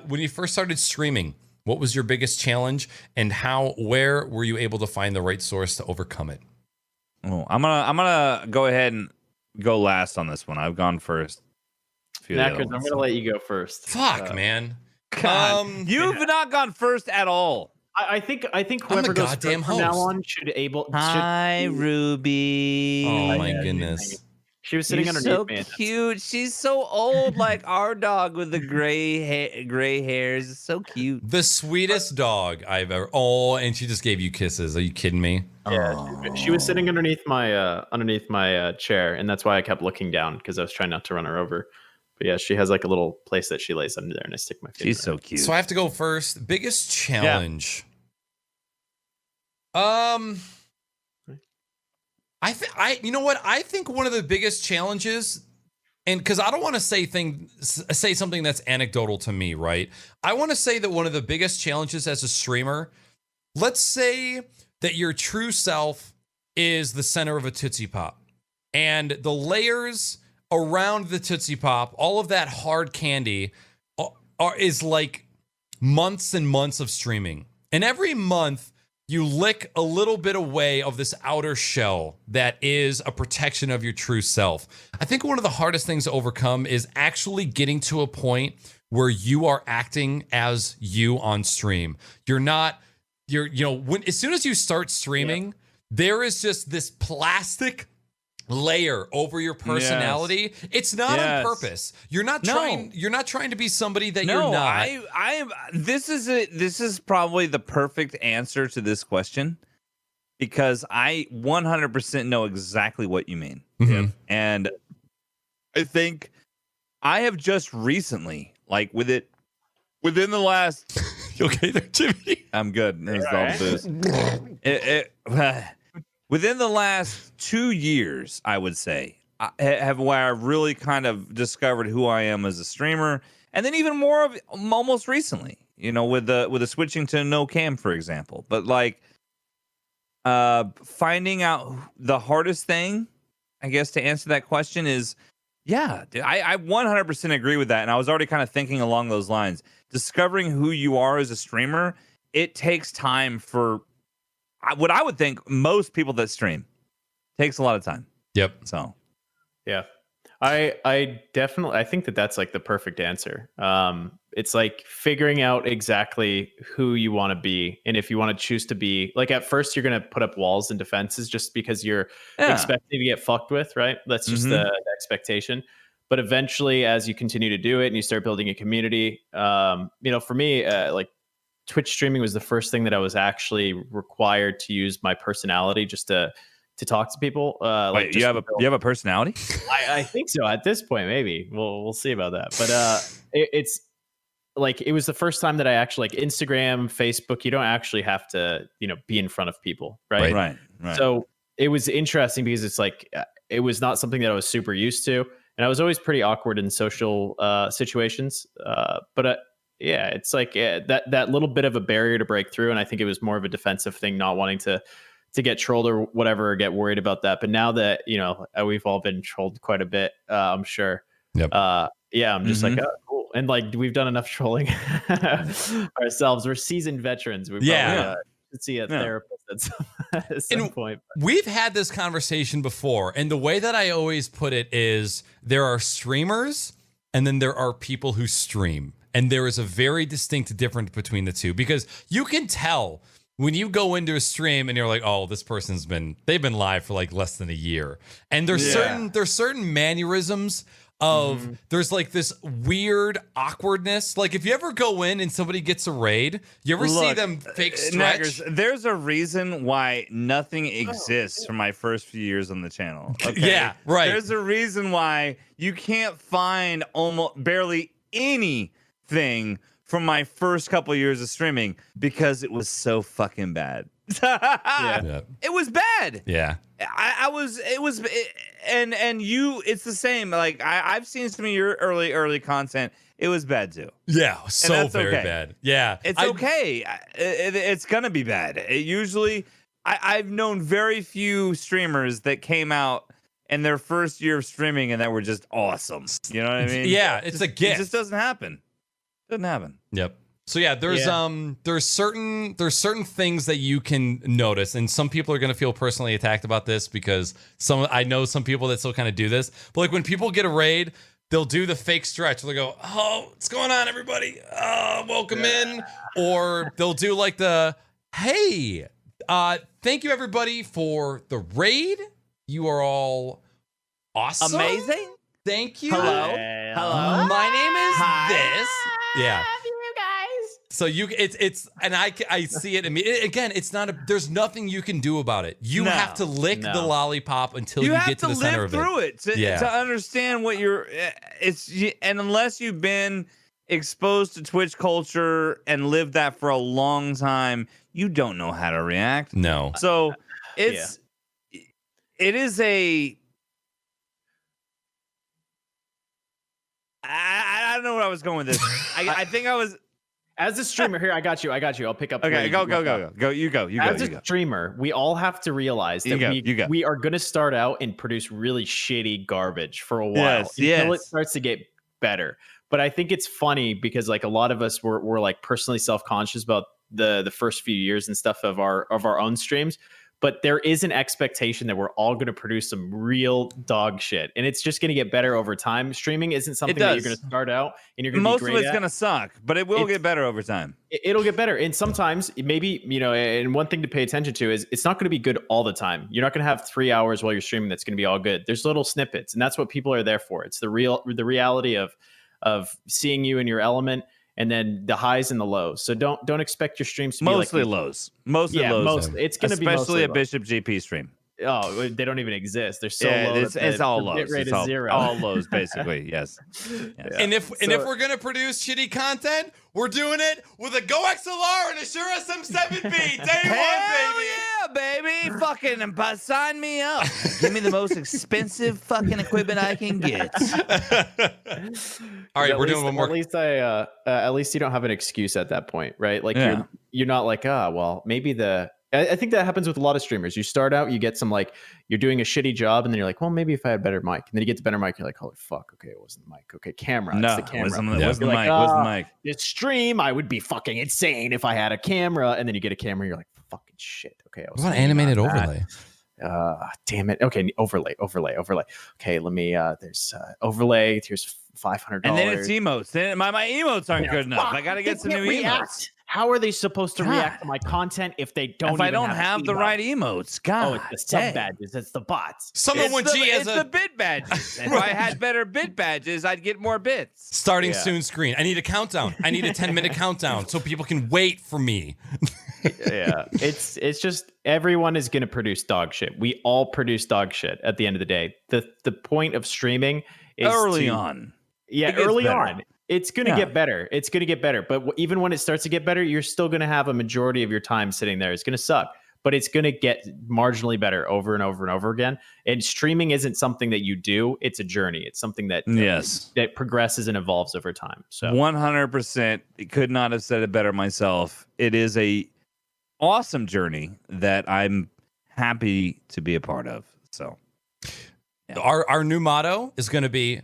when you first started streaming, what was your biggest challenge, and where were you able to find the right source to overcome it? Oh, I'm gonna go ahead and go last on this one. I've gone first. Knackers, I'm gonna let you go first. Fuck, man. God, you've not gone first at all. I think whoever goes first from now on should Hi, Ruby. Oh my goodness. She was sitting underneath so me. Cute. She's so old, like our dog with the gray hairs. It's so cute. The sweetest dog I've ever. Oh, and she just gave you kisses. Are you kidding me? Yeah, she was sitting underneath my chair, and that's why I kept looking down because I was trying not to run her over. But yeah, she has like a little place that she lays under there, and I stick my face. She's so cute. So I have to go first. Biggest challenge. Yeah. You know what? I think one of the biggest challenges, and because I don't want to say something that's anecdotal to me, right? I want to say that one of the biggest challenges as a streamer, let's say that your true self is the center of a Tootsie Pop, and the layers around the Tootsie Pop, all of that hard candy, is like months and months of streaming, and every month you lick a little bit away of this outer shell that is a protection of your true self. I think one of the hardest things to overcome is actually getting to a point where you are acting as you on stream. As soon as you start streaming, there is just this plastic layer over your personality. Yes. It's not on purpose. You're not trying to be somebody that you're not. This is probably the perfect answer to this question, because I 100% know exactly what you mean. Mm-hmm. And I think I have just recently, like within the last You okay there, Jimmy? I'm good. There's all the booze. Within the last 2 years, I would say, where I really kind of discovered who I am as a streamer, and then even more of almost recently, with the switching to no cam, for example. But like finding out the hardest thing, I guess, to answer that question is, I 100% agree with that, and I was already kind of thinking along those lines. Discovering who you are as a streamer, it takes time for what I would think most people that stream. Takes a lot of time. Yep. So, yeah, I definitely think that's like the perfect answer. It's like figuring out exactly who you want to be, and if you want to choose to be like, at first you're going to put up walls and defenses just because you're expecting to get fucked with, right? That's just the expectation. But eventually, as you continue to do it and you start building a community, for me, like Twitch streaming was the first thing that I was actually required to use my personality just to talk to people. Wait, you have a personality? I think so. At this point, maybe we'll see about that. But it's like, it was the first time that I actually, like, Instagram, Facebook, you don't actually have to, be in front of people, right? Right. So it was interesting because it's like, it was not something that I was super used to, and I was always pretty awkward in social situations. But it's like that little bit of a barrier to break through, and I think it was more of a defensive thing, not wanting to get trolled or whatever, or get worried about that. But now that we've all been trolled quite a bit, I'm sure. Yep. I'm just like, oh, cool. And like, we've done enough trolling ourselves. We're seasoned veterans. We probably should see a therapist at some point. We've had this conversation before, and the way that I always put it is, there are streamers and then there are people who stream. And there is a very distinct difference between the two, because you can tell when you go into a stream and you're like, oh, this person's they've been live for like less than a year. And there's certain mannerisms of, there's like this weird awkwardness. Like, if you ever go in and somebody gets a raid, you ever see them fake stretch? Naggers, there's a reason why nothing exists for my first few years on the channel. Okay? Yeah, right. There's a reason why you can't find almost barely anything from my first couple years of streaming, because it was so fucking bad. It was bad. Yeah. It's the same. Like, I've seen some of your early content. It was bad too. Yeah, so very bad. Yeah. It's okay. It's gonna be bad. It usually, I've known very few streamers that came out in their first year of streaming and that were just awesome. You know what I mean? Yeah, it's a gift. It just doesn't happen. Doesn't happen. Yep. So yeah, there's certain things that you can notice, and some people are gonna feel personally attacked about this because I know some people that still kind of do this. But like when people get a raid, they'll do the fake stretch. They'll go, "Oh, what's going on, everybody? Welcome in," or they'll do like the, "Hey, thank you everybody for the raid. You are all awesome, Amazing. Thank you. Hello. Hello. My name is Hi. this." Yeah. So it's and I see it again. It's not there's nothing you can do about it. You have to lick the lollipop until you get to the center of it. You have to live through it to understand what and unless you've been exposed to Twitch culture and lived that for a long time, you don't know how to react. No. So it is a. I don't know where I was going with this. I think I was. As a streamer, here, I got you. I'll pick up. Okay, go. You go. As a streamer, we all have to realize that we are going to start out and produce really shitty garbage for a while until it starts to get better. But I think it's funny because like a lot of us were like personally self-conscious about the first few years and stuff of our own streams. But there is an expectation that we're all going to produce some real dog shit, and it's just going to get better over time. Streaming isn't something that you're going to start out and you're going to be great at. Most of it's going to suck, but it will get better over time. It'll get better, and sometimes maybe and one thing to pay attention to is it's not going to be good all the time. You're not going to have 3 hours while you're streaming that's going to be all good. There's little snippets, and that's what people are there for. It's the reality of seeing you in your element. And then the highs and the lows. So don't expect your streams to be mostly lows. Mostly lows. It's going to be especially a Bishop GP stream. Oh, they don't even exist. They're so low. It's all lows. Bit rate is zero. All lows, basically. Yes. And if we're gonna produce shitty content, we're doing it with a Go XLR and a Shure SM7B. Day one, baby. Fucking sign me up. Give me the most expensive fucking equipment I can get. All right, we're doing one more. At least you don't have an excuse at that point, right? Like you're not like, well, maybe I think that happens with a lot of streamers. You start out, you get some like, you're doing a shitty job, and then you're like, well, maybe if I had a better mic. And then you get the better mic, you're like, holy fuck, okay, it wasn't the mic. Okay, camera. No, it's the camera. it wasn't the mic. It wasn't the mic. This stream, I would be fucking insane if I had a camera. And then you get a camera, you're like, fucking shit. Okay, what about animated overlay? Damn it. Okay, overlay. Okay, let me. There's overlay. Here's $500. And then it's emotes. Then my emotes aren't good enough. I gotta get some new emotes. How are they supposed to react to my content if they don't? If I don't have the right emotes, God. Oh, it's the sub badges. It's the bots. It's the bit badges. If I had better bit badges, I'd get more bits. Starting soon screen. I need a countdown. I need a 10-minute countdown so people can wait for me. It's just everyone is going to produce dog shit. We all produce dog shit at the end of the day. The point of streaming is early on. Yeah, early on. It's going to get better. It's going to get better. But even when it starts to get better, you're still going to have a majority of your time sitting there. It's going to suck, but it's going to get marginally better over and over and over again. And streaming isn't something that you do. It's a journey. It's something that that progresses and evolves over time. So 100%. Could not have said it better myself. It is a awesome journey that I'm happy to be a part of. So our new motto is going to be,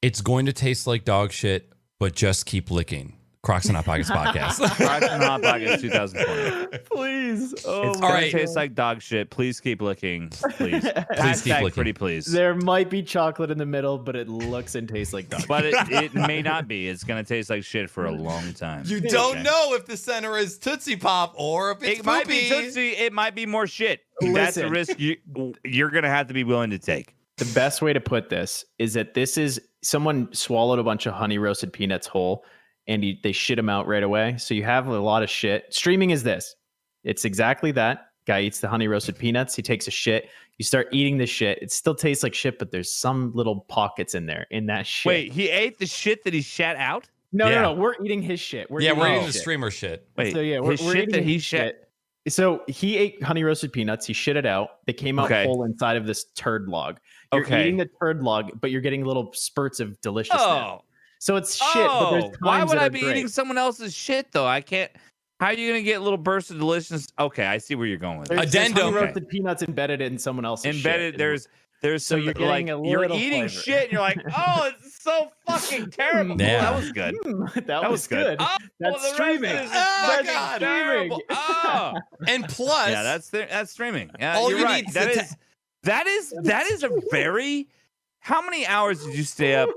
it's going to taste like dog shit, but just keep licking. Crocs and Hot Pockets podcast. Crocs and Hot Pockets 2020. Please. It's going to taste like dog shit. Please keep licking. Please. Please keep licking. Pretty please. There might be chocolate in the middle, but it looks and tastes like dog shit. But it may not be. It's going to taste like shit for a long time. You don't know if the center is Tootsie Pop or if it's It might be Tootsie. It might be more shit. That's a risk you're going to have to be willing to take. The best way to put this is that this is someone swallowed a bunch of honey roasted peanuts whole and they shit them out right away. So you have a lot of shit. Streaming is this. It's exactly that. Guy eats the honey roasted peanuts. He takes a shit. You start eating the shit. It still tastes like shit, but there's some little pockets in there in that shit. Wait, he ate the shit that he shat out? No. We're eating his shit. We're eating the streamer shit. Wait, so we're shit that he shit. So he ate honey roasted peanuts. He shit it out. They came out whole inside of this turd log. You're eating the turd log, but you're getting little spurts of deliciousness. Oh. So it's shit. But there's why would I be eating someone else's shit though? I can't. How are you gonna get little bursts of deliciousness? Okay, I see where you're going with it. There's honey roasted peanuts embedded in someone else's shit. There's There's So some you're getting like a you're little eating flavor. shit and you're like, oh, it's so fucking terrible. Yeah. Oh, that was good. That was good. Oh, That's the rest streaming. of it is Oh, fucking God. terrible. Oh. And plus, Yeah, that's streaming. Yeah, all you're you right. need That is a very. How many hours did you stay up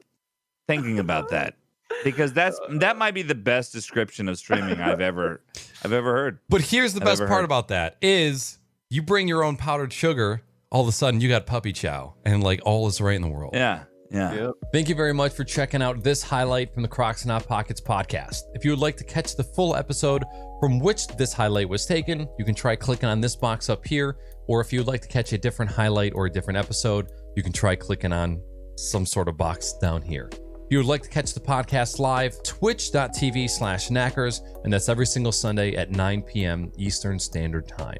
thinking about that? Because that might be the best description of streaming I've ever heard. But here's the I've best ever part heard. about that is you bring your own powdered sugar, all of a sudden you got puppy chow and like all is right in the world. Yeah. Yep. Thank you very much for checking out this highlight from the Crocs and Hot Pockets podcast. If you would like to catch the full episode from which this highlight was taken, you can try clicking on this box up here. Or if you would like to catch a different highlight or a different episode, you can try clicking on some sort of box down here. If you would like to catch the podcast live, twitch.tv/knackers, and that's every single Sunday at 9 p.m. Eastern Standard Time.